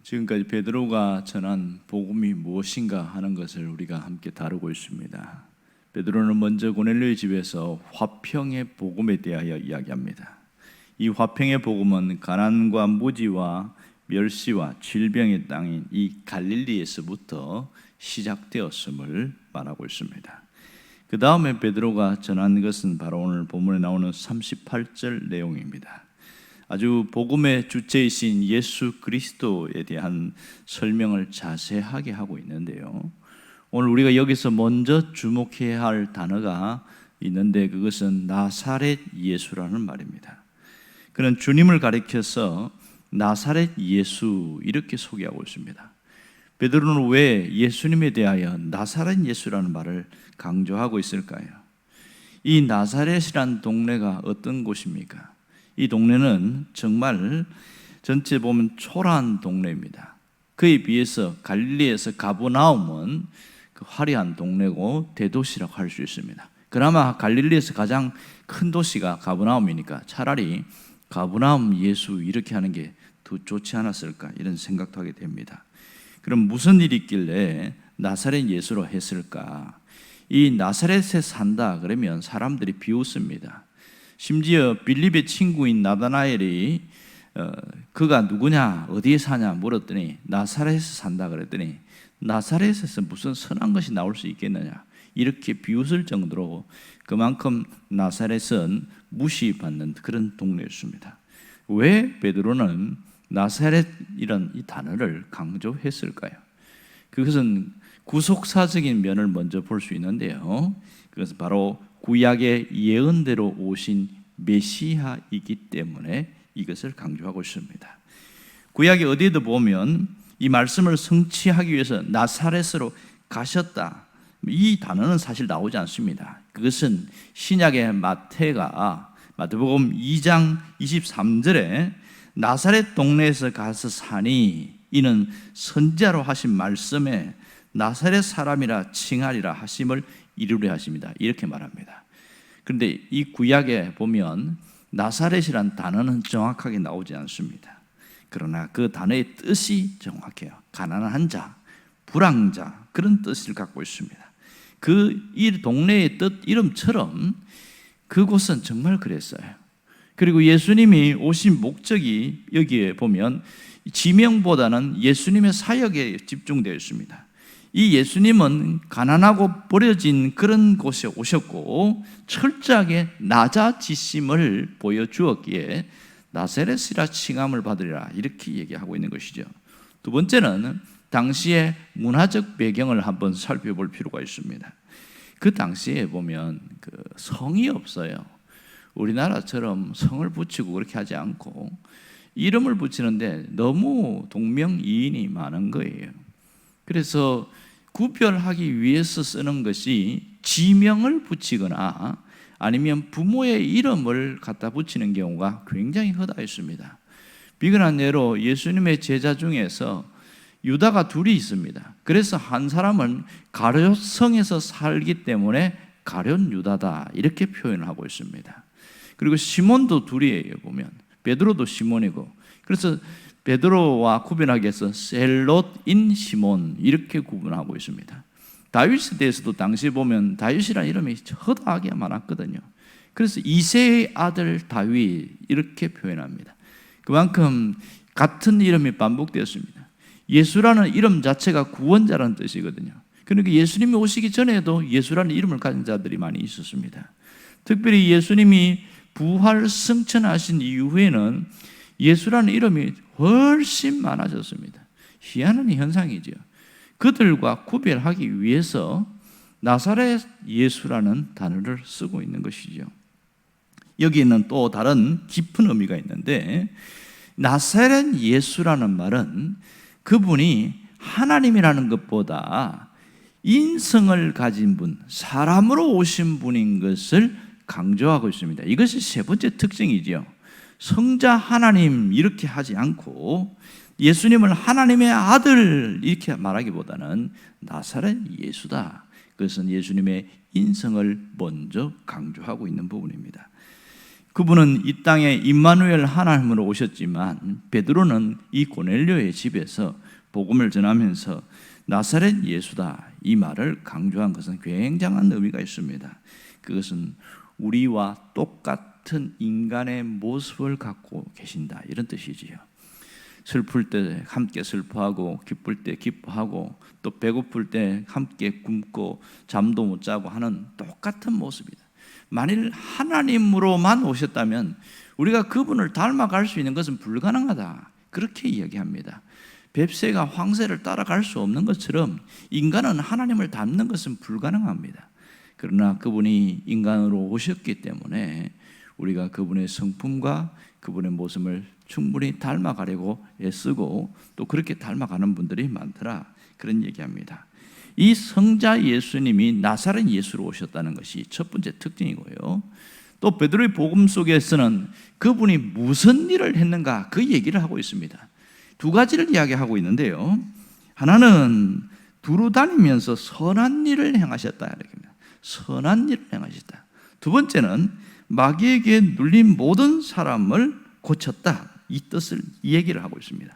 지금까지 베드로가 전한 복음이 무엇인가 하는 것을 우리가 함께 다루고 있습니다. 베드로는 먼저 고넬료의 집에서 화평의 복음에 대하여 이야기합니다. 이 화평의 복음은 가난과 무지와 멸시와 질병의 땅인 이 갈릴리에서부터 시작되었음을 말하고 있습니다. 그 다음에 베드로가 전한 것은 바로 오늘 본문에 나오는 38절 내용입니다. 아주 복음의 주체이신 예수 그리스도에 대한 설명을 자세하게 하고 있는데요, 오늘 우리가 여기서 먼저 주목해야 할 단어가 있는데 그것은 나사렛 예수라는 말입니다. 그는 주님을 가리켜서 나사렛 예수 이렇게 소개하고 있습니다. 베드로는 왜 예수님에 대하여 나사렛 예수라는 말을 강조하고 있을까요? 이 나사렛이란 동네가 어떤 곳입니까? 이 동네는 정말 전체 보면 초라한 동네입니다. 그에 비해서 갈릴리에서 가버나움은 그 화려한 동네고 대도시라고 할 수 있습니다. 그나마 갈릴리에서 가장 큰 도시가 가버나움이니까 차라리 가버나움 예수 이렇게 하는 게 더 좋지 않았을까 이런 생각도 하게 됩니다. 그럼 무슨 일이 있길래 나사렛 예수로 했을까? 이 나사렛에 산다 그러면 사람들이 비웃습니다. 심지어 빌립의 친구인 나다나엘이 그가 누구냐 어디에 사냐 물었더니 나사렛에서 산다 그랬더니 나사렛에서 무슨 선한 것이 나올 수 있겠느냐 이렇게 비웃을 정도로 그만큼 나사렛은 무시받는 그런 동네였습니다. 왜 베드로는 나사렛이라는 이 단어를 강조했을까요? 그것은 구속사적인 면을 먼저 볼 수 있는데요, 그것은 바로 구약의 예언대로 오신 메시아이기 때문에 이것을 강조하고 있습니다. 구약에 어디에도 보면 이 말씀을 성취하기 위해서 나사렛으로 가셨다, 이 단어는 사실 나오지 않습니다. 그것은 신약의 마태복음 2장 23절에 나사렛 동네에서 가서 사니 이는 선지자로 하신 말씀에 나사렛 사람이라 칭하리라 하심을 이루려 하십니다, 이렇게 말합니다. 그런데 이 구약에 보면 나사렛이란 단어는 정확하게 나오지 않습니다. 그러나 그 단어의 뜻이 정확해요. 가난한 자, 불황자, 그런 뜻을 갖고 있습니다. 이 동네의 뜻 이름처럼 그곳은 정말 그랬어요. 그리고 예수님이 오신 목적이 여기에 보면 지명보다는 예수님의 사역에 집중되어 있습니다. 이 예수님은 가난하고 버려진 그런 곳에 오셨고 철저하게 낮아지심을 보여주었기에 나사렛이라 칭함을 받으리라 이렇게 얘기하고 있는 것이죠. 두 번째는 당시의 문화적 배경을 한번 살펴볼 필요가 있습니다. 그 당시에 보면 그 성이 없어요. 우리나라처럼 성을 붙이고 그렇게 하지 않고 이름을 붙이는데 너무 동명이인이 많은 거예요. 그래서 구별하기 위해서 쓰는 것이 지명을 붙이거나 아니면 부모의 이름을 갖다 붙이는 경우가 굉장히 허다했습니다. 비근한 예로 예수님의 제자 중에서 유다가 둘이 있습니다. 그래서 한 사람은 가룟성에서 살기 때문에 가룟 유다다 이렇게 표현을 하고 있습니다. 그리고 시몬도 둘이에요. 보면 베드로도 시몬이고, 그래서 베드로와 구분하기 위해서 셀롯인 시몬 이렇게 구분하고 있습니다. 다윗에 대해서도 당시에 보면 다윗이라는 이름이 허다하게 많았거든요. 그래서 이새의 아들 다윗 이렇게 표현합니다. 그만큼 같은 이름이 반복되었습니다. 예수라는 이름 자체가 구원자라는 뜻이거든요. 그러니까 예수님이 오시기 전에도 예수라는 이름을 가진 자들이 많이 있었습니다. 특별히 예수님이 부활 승천하신 이후에는 예수라는 이름이 훨씬 많아졌습니다. 희한한 현상이죠. 그들과 구별하기 위해서 나사렛 예수라는 단어를 쓰고 있는 것이죠. 여기에는 또 다른 깊은 의미가 있는데, 나사렛 예수라는 말은 그분이 하나님이라는 것보다 인성을 가진 분, 사람으로 오신 분인 것을 강조하고 있습니다. 이것이 세 번째 특징이지요. 성자 하나님 이렇게 하지 않고 예수님을 하나님의 아들 이렇게 말하기보다는 나사렛 예수다. 그것은 예수님의 인성을 먼저 강조하고 있는 부분입니다. 그분은 이 땅에 임마누엘 하나님으로 오셨지만 베드로는 이 고넬료의 집에서 복음을 전하면서 나사렛 예수다 이 말을 강조한 것은 굉장한 의미가 있습니다. 그것은 우리와 똑같은 인간의 모습을 갖고 계신다 이런 뜻이지요. 슬플 때 함께 슬퍼하고 기쁠 때 기뻐하고 또 배고플 때 함께 굶고 잠도 못 자고 하는 똑같은 모습이다. 만일 하나님으로만 오셨다면 우리가 그분을 닮아갈 수 있는 것은 불가능하다 그렇게 이야기합니다. 뱁새가 황새를 따라갈 수 없는 것처럼 인간은 하나님을 닮는 것은 불가능합니다. 그러나 그분이 인간으로 오셨기 때문에 우리가 그분의 성품과 그분의 모습을 충분히 닮아가려고 애쓰고 또 그렇게 닮아가는 분들이 많더라 그런 얘기합니다. 이 성자 예수님이 나사렛 예수로 오셨다는 것이 첫 번째 특징이고요. 또 베드로의 복음 속에서는 그분이 무슨 일을 했는가 그 얘기를 하고 있습니다. 두 가지를 이야기하고 있는데요. 하나는 두루 다니면서 선한 일을 행하셨다 이렇게 합니다. 선한 일을 행하셨다. 두 번째는 마귀에게 눌린 모든 사람을 고쳤다. 이 뜻을 이 얘기를 하고 있습니다.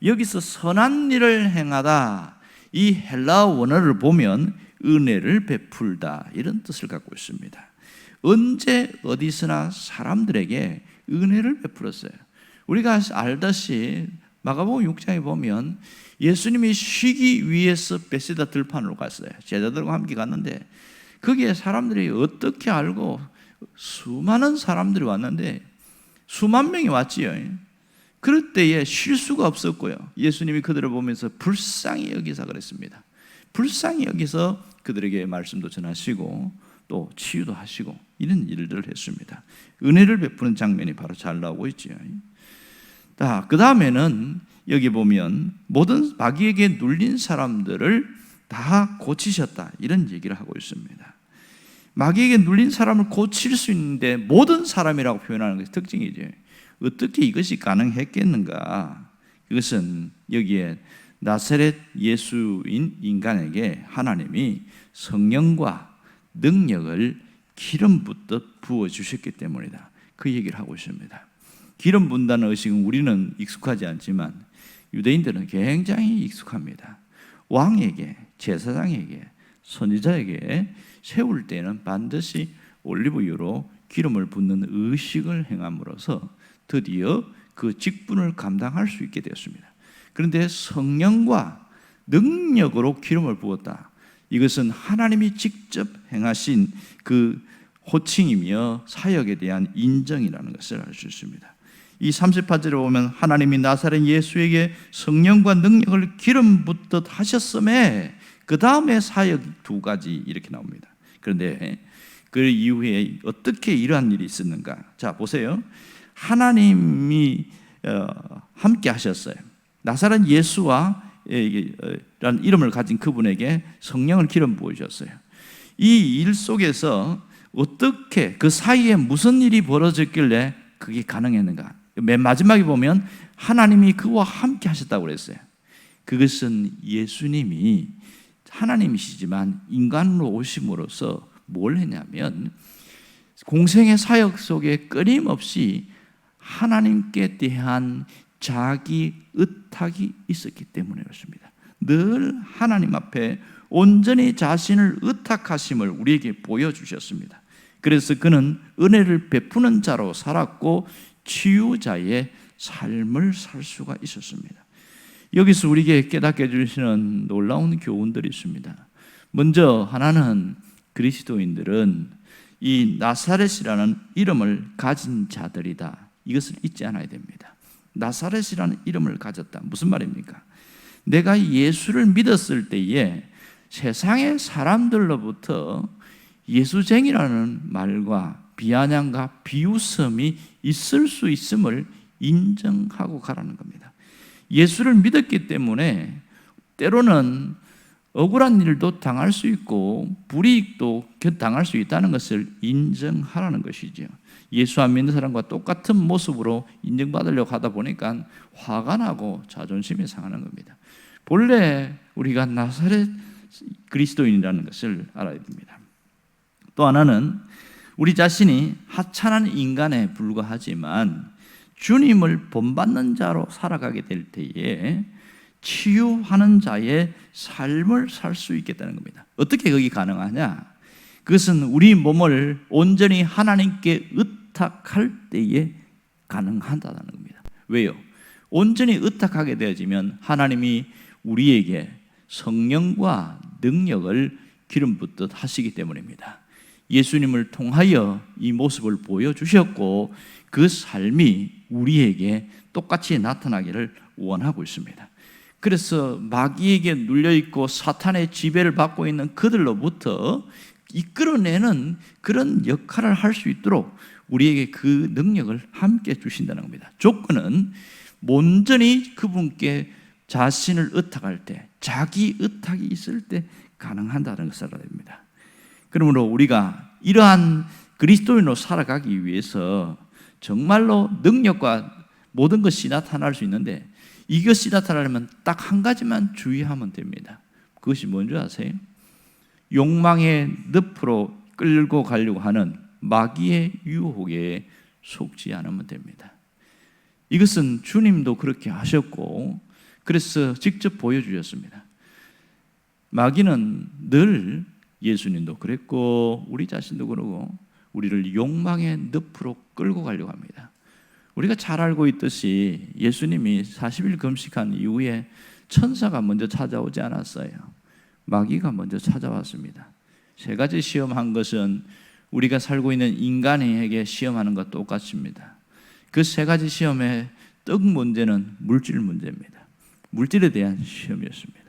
여기서 선한 일을 행하다 이 헬라어 원어를 보면 은혜를 베풀다 이런 뜻을 갖고 있습니다. 언제 어디서나 사람들에게 은혜를 베풀었어요. 우리가 알다시 마가복음 6장에 보면 예수님이 쉬기 위해서 베세다 들판으로 갔어요. 제자들과 함께 갔는데 거기에 사람들이 어떻게 알고 수많은 사람들이 왔는데 수만 명이 왔지요. 그럴 때에 쉴 수가 없었고요. 예수님이 그들을 보면서 불쌍히 여기사 그랬습니다. 불쌍히 여기서 그들에게 말씀도 전하시고 또 치유도 하시고 이런 일들을 했습니다. 은혜를 베푸는 장면이 바로 잘 나오고 있지요. 그 다음에는 여기 보면 모든 마귀에게 눌린 사람들을 다 고치셨다 이런 얘기를 하고 있습니다. 마귀에게 눌린 사람을 고칠 수 있는데 모든 사람이라고 표현하는 것이 특징이죠. 어떻게 이것이 가능했겠는가? 이것은 여기에 나사렛 예수인 인간에게 하나님이 성령과 능력을 기름 붓듯 부어주셨기 때문이다. 그 얘기를 하고 있습니다. 기름 붓는다는 의식은 우리는 익숙하지 않지만 유대인들은 굉장히 익숙합니다. 왕에게, 제사장에게, 선지자에게 세울 때는 반드시 올리브유로 기름을 붓는 의식을 행함으로써 드디어 그 직분을 감당할 수 있게 되었습니다. 그런데 성령과 능력으로 기름을 부었다. 이것은 하나님이 직접 행하신 그 호칭이며 사역에 대한 인정이라는 것을 알 수 있습니다. 이 38절에 보면 하나님이 나사렛 예수에게 성령과 능력을 기름 붓듯 하셨음에 그 다음에 사역 두 가지 이렇게 나옵니다. 그런데 그 이후에 어떻게 이러한 일이 있었는가? 자 보세요. 하나님이 함께 하셨어요. 나사렛 예수와 라는 이름을 가진 그분에게 성령을 기름 부으셨어요. 이 일 속에서 어떻게 그 사이에 무슨 일이 벌어졌길래 그게 가능했는가? 맨 마지막에 보면 하나님이 그와 함께 하셨다고 그랬어요. 그것은 예수님이 하나님이시지만 인간으로 오심으로써 뭘 했냐면 공생의 사역 속에 끊임없이 하나님께 대한 자기 의탁이 있었기 때문에 그렇습니다. 늘 하나님 앞에 온전히 자신을 의탁하심을 우리에게 보여주셨습니다. 그래서 그는 은혜를 베푸는 자로 살았고 치유자의 삶을 살 수가 있었습니다. 여기서 우리에게 깨닫게 해주시는 놀라운 교훈들이 있습니다. 먼저 하나는 그리스도인들은 이 나사렛이라는 이름을 가진 자들이다. 이것을 잊지 않아야 됩니다. 나사렛이라는 이름을 가졌다. 무슨 말입니까? 내가 예수를 믿었을 때에 세상의 사람들로부터 예수쟁이라는 말과 비아냥과 비웃음이 있을 수 있음을 인정하고 가라는 겁니다. 예수를 믿었기 때문에 때로는 억울한 일도 당할 수 있고 불이익도 당할 수 있다는 것을 인정하라는 것이죠. 예수 안 믿는 사람과 똑같은 모습으로 인정받으려고 하다 보니까 화가 나고 자존심이 상하는 겁니다. 본래 우리가 나사렛 그리스도인이라는 것을 알아야 됩니다. 또 하나는 우리 자신이 하찮은 인간에 불과하지만 주님을 본받는 자로 살아가게 될 때에 치유하는 자의 삶을 살 수 있겠다는 겁니다. 어떻게 그게 가능하냐? 그것은 우리 몸을 온전히 하나님께 의탁할 때에 가능하다는 겁니다. 왜요? 온전히 의탁하게 되어지면 하나님이 우리에게 성령과 능력을 기름 붓듯 하시기 때문입니다. 예수님을 통하여 이 모습을 보여주셨고 그 삶이 우리에게 똑같이 나타나기를 원하고 있습니다. 그래서 마귀에게 눌려있고 사탄의 지배를 받고 있는 그들로부터 이끌어내는 그런 역할을 할 수 있도록 우리에게 그 능력을 함께 주신다는 겁니다. 조건은 온전히 그분께 자신을 의탁할 때, 자기 의탁이 있을 때 가능한다는 것을 알아야 됩니다. 그러므로 우리가 이러한 그리스도인으로 살아가기 위해서 정말로 능력과 모든 것이 나타날 수 있는데 이것이 나타나려면 딱 한 가지만 주의하면 됩니다. 그것이 뭔지 아세요? 욕망의 늪으로 끌고 가려고 하는 마귀의 유혹에 속지 않으면 됩니다. 이것은 주님도 그렇게 하셨고 그래서 직접 보여주셨습니다. 마귀는 늘 예수님도 그랬고 우리 자신도 그러고 우리를 욕망의 늪으로 끌고 가려고 합니다. 우리가 잘 알고 있듯이 예수님이 40일 금식한 이후에 천사가 먼저 찾아오지 않았어요. 마귀가 먼저 찾아왔습니다. 세 가지 시험한 것은 우리가 살고 있는 인간에게 시험하는 것 똑같습니다. 그 세 가지 시험의 떡 문제는 물질 문제입니다. 물질에 대한 시험이었습니다.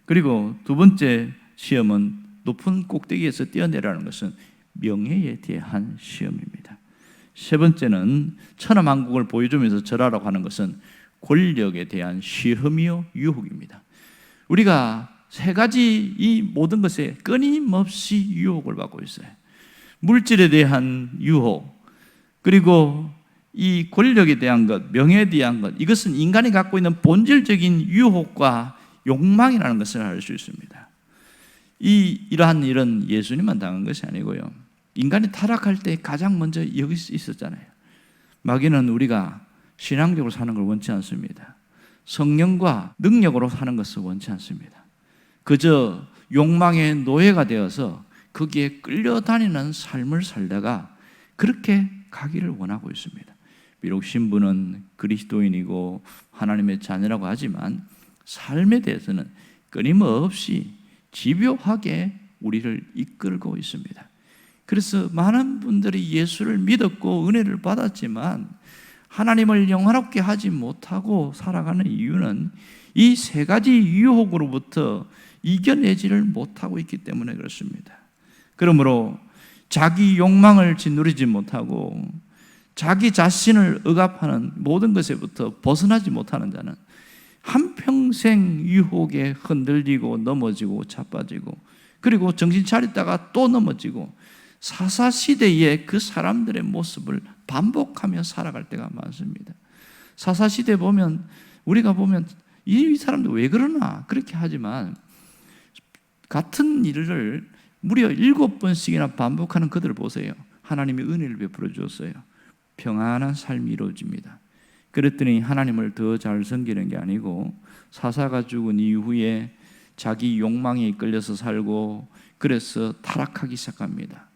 그리고 두 번째 시험은 높은 꼭대기에서 뛰어내라는 것은 명예에 대한 시험입니다. 세 번째는 천하만국을 보여주면서 절하라고 하는 것은 권력에 대한 시험이요 유혹입니다. 우리가 세 가지 이 모든 것에 끊임없이 유혹을 받고 있어요. 물질에 대한 유혹, 그리고 이 권력에 대한 것, 명예에 대한 것, 이것은 인간이 갖고 있는 본질적인 유혹과 욕망이라는 것을 알 수 있습니다. 이러한 일은 예수님만 당한 것이 아니고요. 인간이 타락할 때 가장 먼저 여기 있었잖아요. 마귀는 우리가 신앙적으로 사는 걸 원치 않습니다. 성령과 능력으로 사는 것을 원치 않습니다. 그저 욕망의 노예가 되어서 거기에 끌려다니는 삶을 살다가 그렇게 가기를 원하고 있습니다. 비록 신부는 그리스도인이고 하나님의 자녀라고 하지만 삶에 대해서는 끊임없이 집요하게 우리를 이끌고 있습니다. 그래서 많은 분들이 예수를 믿었고 은혜를 받았지만 하나님을 영화롭게 하지 못하고 살아가는 이유는 이 세 가지 유혹으로부터 이겨내지를 못하고 있기 때문에 그렇습니다. 그러므로 자기 욕망을 짓누르지 못하고 자기 자신을 억압하는 모든 것에부터 벗어나지 못하는 자는 한평생 유혹에 흔들리고 넘어지고 자빠지고 그리고 정신 차렸다가 또 넘어지고 사사시대의 그 사람들의 모습을 반복하며 살아갈 때가 많습니다. 사사시대 보면 우리가 보면 이 사람들 왜 그러나 그렇게 하지만 같은 일을 무려 7번씩이나 반복하는 그들을 보세요. 하나님이 은혜를 베풀어 주었어요. 평안한 삶이 이루어집니다. 그랬더니 하나님을 더 잘 섬기는 게 아니고 사사가 죽은 이후에 자기 욕망에 이끌려서 살고 그래서 타락하기 시작합니다.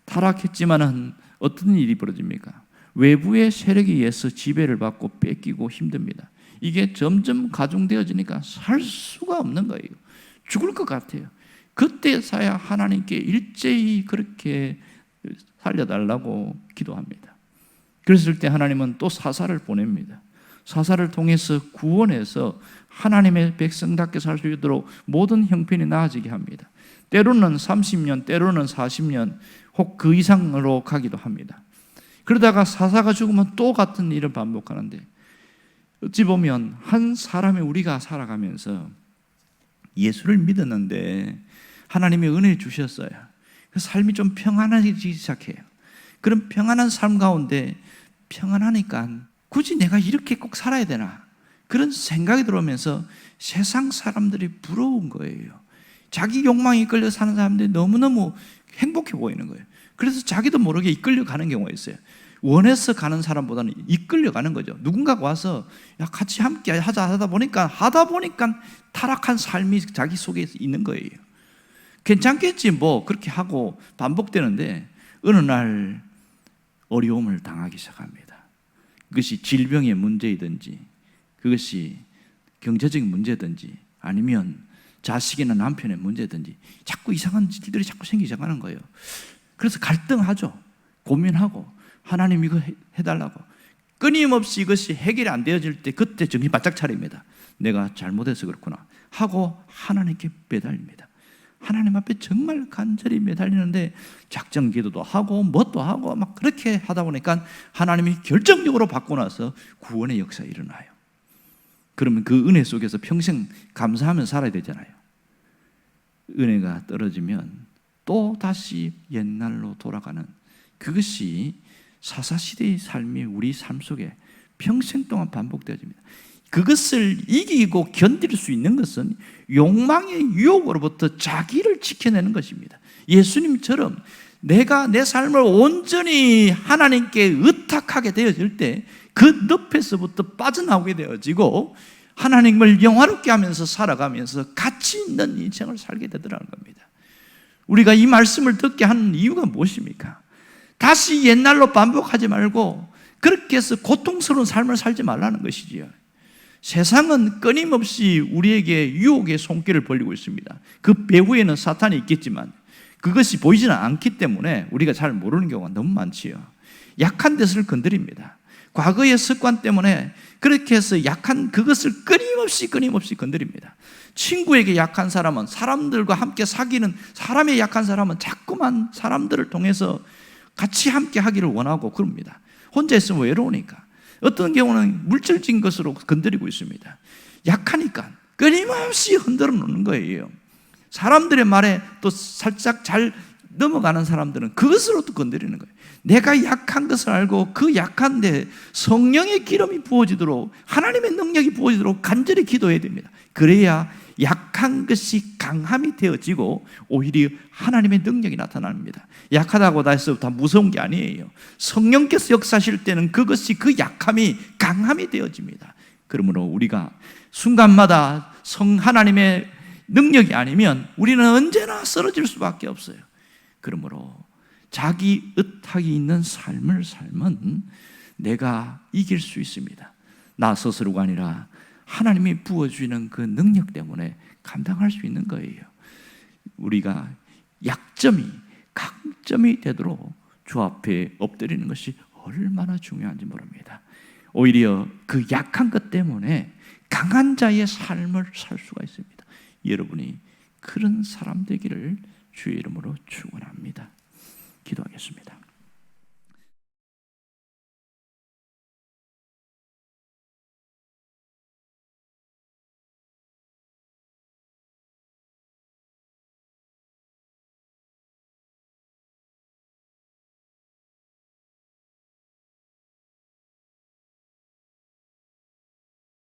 타락했지만은 어떤 일이 벌어집니까? 외부의 세력에 의해서 지배를 받고 뺏기고 힘듭니다. 이게 점점 가중되어지니까 살 수가 없는 거예요. 죽을 것 같아요. 그때서야 하나님께 일제히 그렇게 살려달라고 기도합니다. 그랬을 때 하나님은 또 사사를 보냅니다. 사사를 통해서 구원해서 하나님의 백성답게 살 수 있도록 모든 형편이 나아지게 합니다. 때로는 30년, 때로는 40년 혹 그 이상으로 가기도 합니다. 그러다가 사사가 죽으면 또 같은 일을 반복하는데 어찌 보면 한 사람의 우리가 살아가면서 예수를 믿었는데 하나님이 은혜 주셨어요. 그 삶이 좀 평안해지기 시작해요. 그런 평안한 삶 가운데 평안하니까 굳이 내가 이렇게 꼭 살아야 되나 그런 생각이 들어오면서 세상 사람들이 부러운 거예요. 자기 욕망에 끌려 사는 사람들이 너무너무 행복해 보이는 거예요. 그래서 자기도 모르게 이끌려가는 경우가 있어요. 원해서 가는 사람보다는 이끌려가는 거죠. 누군가가 와서 야, 같이 함께 하다 보니까 타락한 삶이 자기 속에 있는 거예요. 괜찮겠지 뭐 그렇게 하고 반복되는데 어느 날 어려움을 당하기 시작합니다. 그것이 질병의 문제이든지 그것이 경제적인 문제든지 아니면 자식이나 남편의 문제든지 자꾸 이상한 일들이 자꾸 생기기 시작하는 거예요. 그래서 갈등하죠. 고민하고 하나님 이거 해달라고. 끊임없이 이것이 해결이 안 되어질 때 그때 정신 바짝 차립니다. 내가 잘못해서 그렇구나 하고 하나님께 매달립니다. 하나님 앞에 정말 간절히 매달리는데 작정 기도도 하고 뭣도 하고 막 그렇게 하다 보니까 하나님이 결정적으로 받고 나서 구원의 역사가 일어나요. 그러면 그 은혜 속에서 평생 감사하며 살아야 되잖아요. 은혜가 떨어지면 또 다시 옛날로 돌아가는 그것이 사사시대의 삶이 우리 삶 속에 평생 동안 반복되어집니다. 그것을 이기고 견딜 수 있는 것은 욕망의 유혹으로부터 자기를 지켜내는 것입니다. 예수님처럼 내가 내 삶을 온전히 하나님께 의탁하게 되어질 때 그 늪에서부터 빠져나오게 되어지고 하나님을 영화롭게 하면서 살아가면서 가치 있는 인생을 살게 되더라는 겁니다. 우리가 이 말씀을 듣게 하는 이유가 무엇입니까? 다시 옛날로 반복하지 말고 그렇게 해서 고통스러운 삶을 살지 말라는 것이지요. 세상은 끊임없이 우리에게 유혹의 손길을 벌리고 있습니다. 그 배후에는 사탄이 있겠지만 그것이 보이지는 않기 때문에 우리가 잘 모르는 경우가 너무 많지요. 약한 데서를 건드립니다. 과거의 습관 때문에 그렇게 해서 약한 그것을 끊임없이 건드립니다. 친구에게 약한 사람은 사람들과 함께 사귀는 사람의 약한 사람은 자꾸만 사람들을 통해서 같이 함께 하기를 원하고 그럽니다. 혼자 있으면 외로우니까. 어떤 경우는 물질적인 것으로 건드리고 있습니다. 약하니까 끊임없이 흔들어 놓는 거예요. 사람들의 말에 또 살짝 잘 넘어가는 사람들은 그것으로 또 건드리는 거예요. 내가 약한 것을 알고 그 약한데 성령의 기름이 부어지도록 하나님의 능력이 부어지도록 간절히 기도해야 됩니다. 그래야 약한 것이 강함이 되어지고 오히려 하나님의 능력이 나타납니다. 약하다고 해서 다 무서운 게 아니에요. 성령께서 역사하실 때는 그것이 그 약함이 강함이 되어집니다. 그러므로 우리가 순간마다 하나님의 능력이 아니면 우리는 언제나 쓰러질 수밖에 없어요. 그러므로 자기 의탁이 있는 삶을 살면 내가 이길 수 있습니다. 나 스스로가 아니라 하나님이 부어주시는 그 능력 때문에 감당할 수 있는 거예요. 우리가 약점이 강점이 되도록 주 앞에 엎드리는 것이 얼마나 중요한지 모릅니다. 오히려 그 약한 것 때문에 강한 자의 삶을 살 수가 있습니다. 여러분이 그런 사람 되기를 주의 이름으로 축원합니다. 기도하겠습니다.